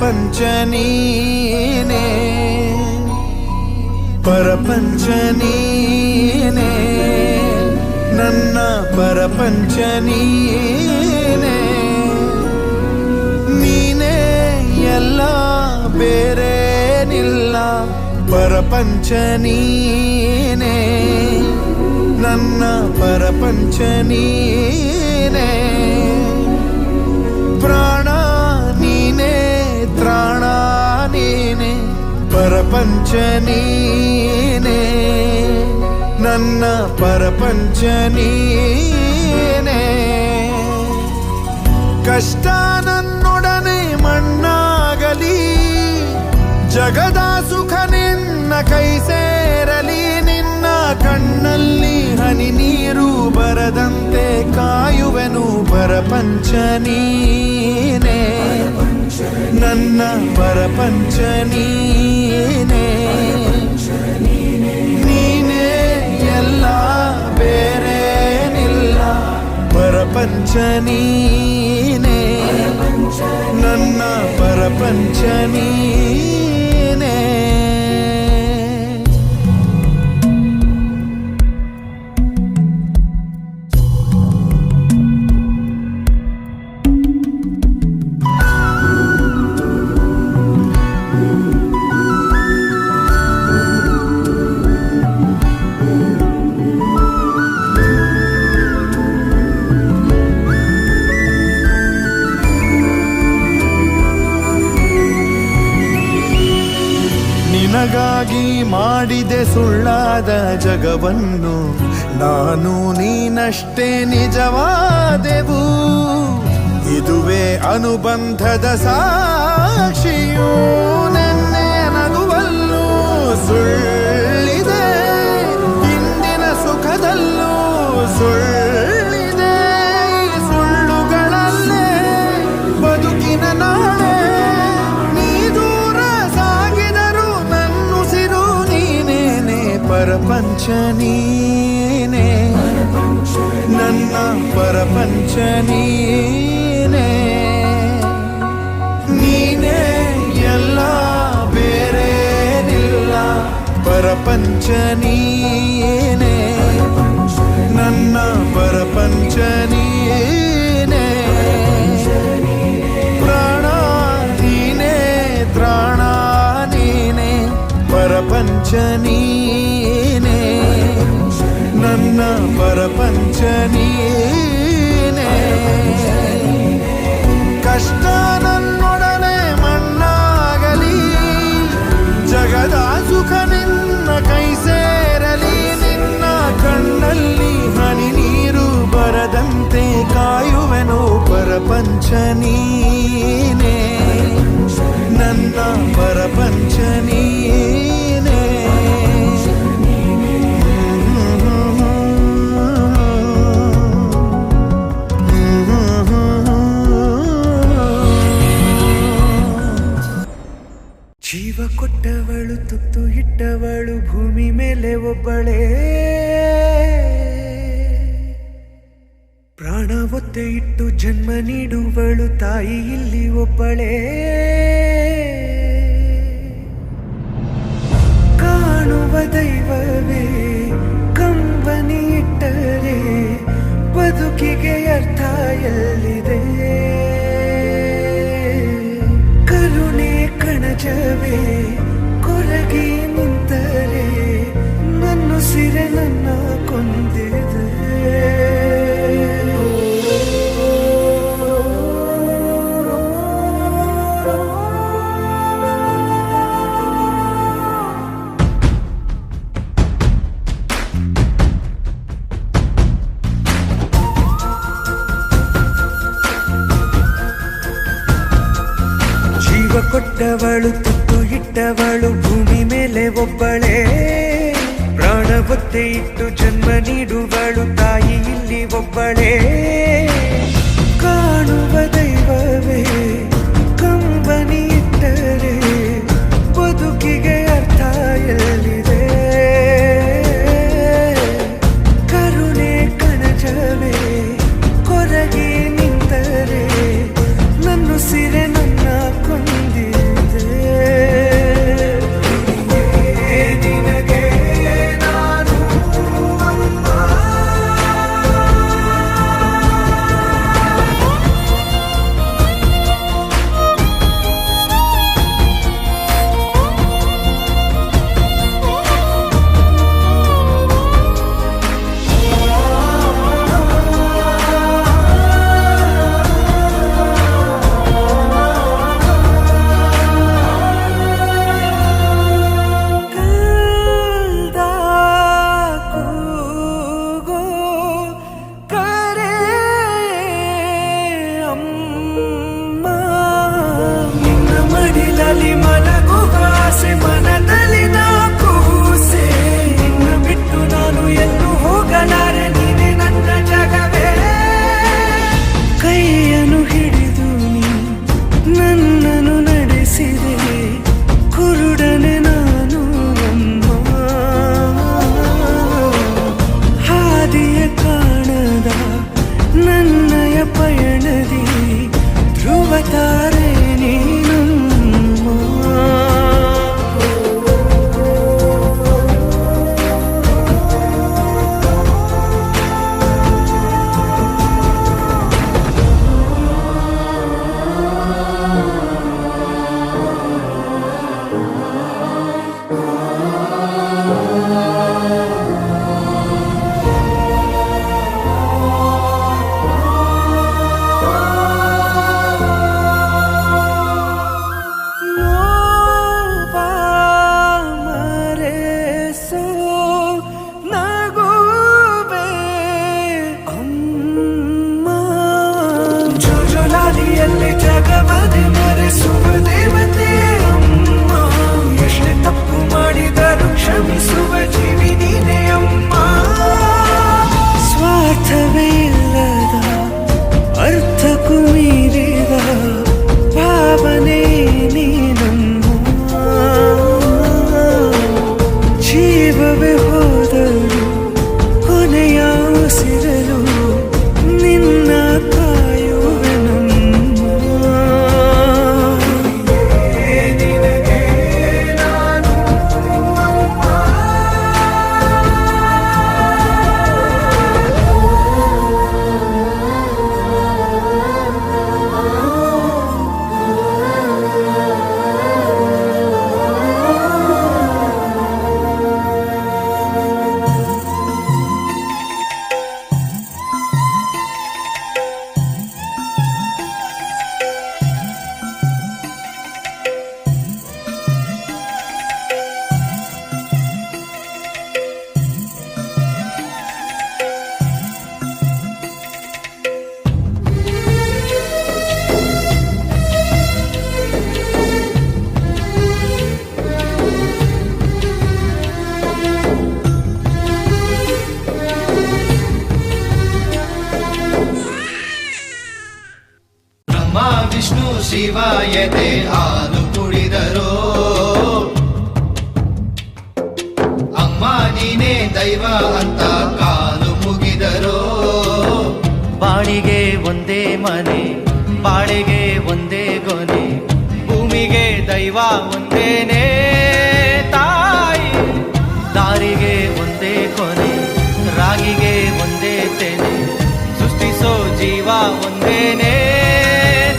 ಪರಪಂಚ ನೀನೇ ಪರಪಂಚ ನೀನೇ ನನ್ನ ಪರಪಂಚ ನೀನೇ ನೀನೇ ಎಲ್ಲ ಬೇರೇನಿಲ್ಲ ಪರಪಂಚ ನೀನೇ ನನ್ನ ಪರಪಂಚ ನೀನೇ ಪ್ರಾಣ ನೀನೇ ತ್ರಾಣ ನೀನೇ ಪರಪಂಚ ನೀನೇ ನನ್ನ ಪರಪಂಚ ನೀನೇ ಕಷ್ಟ ನನ್ನೊಡನೆ ಮಣ್ಣಾಗಲಿ ಜಗದ ಸುಖ ನಿನ್ನ ಕೈ ಸೇರಲಿ ನಿನ್ನ ಕಣ್ಣಲ್ಲಿ ಹನಿ ನೀರು ಬರದಂತೆ ಕಾಯುವೆನು ಪರಪಂಚ ನೀನೇ ನನ್ನ ಪರಪಂಚ ನೀನೇ ನೀನೇ ಎಲ್ಲ ಬೇರೇನಿಲ್ಲ ಪರಪಂಚ ನೀನೇ ನನ್ನ ಪರಪಂಚ ನೀನೇ ನಿನಗಾಗಿ ಮಾಡಿದೆ ಸುಳ್ಳಾದ ಜಗವನ್ನು ನಾನು ನೀನಷ್ಟೇ ನಿಜವಾದೆವು ಇದುವೇ ಅನುಬಂಧದ ಸಾಕ್ಷಿಯೂ ನೆನ್ನೆ ನಗುವಲ್ಲೂ ಸುಳ್ಳಿದೆ ಇಂದಿನ ಸುಖದಲ್ಲೂ ಸುಳ್ಳಿದೆ ಸುಳ್ಳುಗಳಲ್ಲೇ ಬದುಕಿನ ನಾಳೆ ಪರಪಂಚ ನೀನೇ ನನ್ನ ಪರಪಂಚ ನೀನೇ ನೀನೇ ಎಲ್ಲ ಬೇರೇನಿಲ್ಲ ಪರಪಂಚ ನೀನೇ ನನ್ನ ಪರಪಂಚ ನೀನೇ ಪ್ರಾಣ ನೀನೇ ತ್ರಾಣ ನೀನೇ ಪರಪಂಚ ನೀನೇ ನನ್ನ ಪರಪಂಚ ನೀನೇ ಕಷ್ಟ ನನ್ನೊಡನೆ ಮಣ್ಣಾಗಲಿ ಜಗದ ಸುಖ ನಿನ್ನ ಕೈ ಸೇರಲಿ ನಿನ್ನ ಕಣ್ಣಲ್ಲಿ ಹನಿ ನೀರು ಬರದಂತೆ ಕಾಯುವೆನು ಪರಪಂಚ ನೀನೇ ನನ್ನ ಪರಪಂಚ ನೀನೇ ಜೀವ ಕೊಟ್ಟವಳು ತುತ್ತು ಇಟ್ಟವಳು ಭೂಮಿ ಮೇಲೆ ಒಬ್ಬಳೇ ಪ್ರಾಣ ಒತ್ತೆ ಇಟ್ಟು ಜನ್ಮ ನೀಡುವಳು ತಾಯಿ ಇಲ್ಲಿ ಒಬ್ಬಳೇ ಕಾಣುವ ದೈವವೇ ಕಂಬನಿ ಇಟ್ಟರೆ ಬದುಕಿಗೆ ಅರ್ಥ ಎಲ್ಲಿದೆ ಕರುಣೆ ಕಣಜವೇ ಕೊರಗಿ ನಿಂತರೆ ನನ್ನುಸಿರೆ ನನ್ನ ಕೊಂದಿದೆ ಕೊಟ್ಟವಳು ತುತ್ತು ಇಟ್ಟವಳು ಭೂಮಿ ಮೇಲೆ ಒಬ್ಬಳೇ ಪ್ರಾಣ ಒತ್ತೆ ಇಟ್ಟು ಜನ್ಮ ನೀಡುವಳು ತಾಯಿ ಇಲ್ಲಿ ಒಬ್ಬಳೇ ಕಾಣುವ ದೈವವೇ ಕಂಬನಿ ಇಟ್ಟರೆ ಬದುಕಿಗೆ ಅರ್ಥ ಎಲ್ಲಿದೆ ಕರುಣೆ ಕಣಜವೇ ಕೊರಗಿ ನಿಂತರೆ ನನ್ನುಸಿರೆ ನನ್ನ ಕೊಂದಿದೆ ಎದೆ ಹಾಲು ಕುಡಿದರೋ ಅಮ್ಮ ನೀನೇ ದೈವ ಅಂತ ಕಾಲು ಮುಗಿದರೋ ಬಾಳಿಗೆ ಒಂದೇ ಮನೆ ಬಾಳೆಗೆ ಒಂದೇ ಗೊನೆ ಭೂಮಿಗೆ ದೈವ ಒಂದೇನೇ ತಾಯಿ ದಾರಿಗೆ ಒಂದೇ ಕೊನೆ ರಾಗಿಗೆ ಒಂದೇ ತೆನೆ ಸೃಷ್ಟಿಸೋ ಜೀವ ಒಂದೇನೇ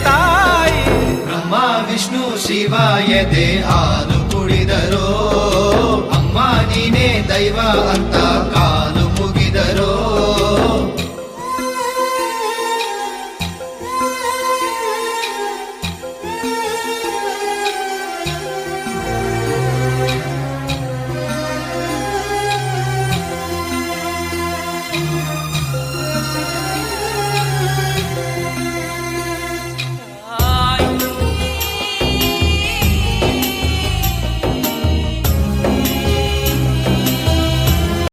ತಾಯಿ ಬ್ರಹ್ಮ ವಿಷ್ಣು ಶಿವ ಎದೆ ಹಾಲು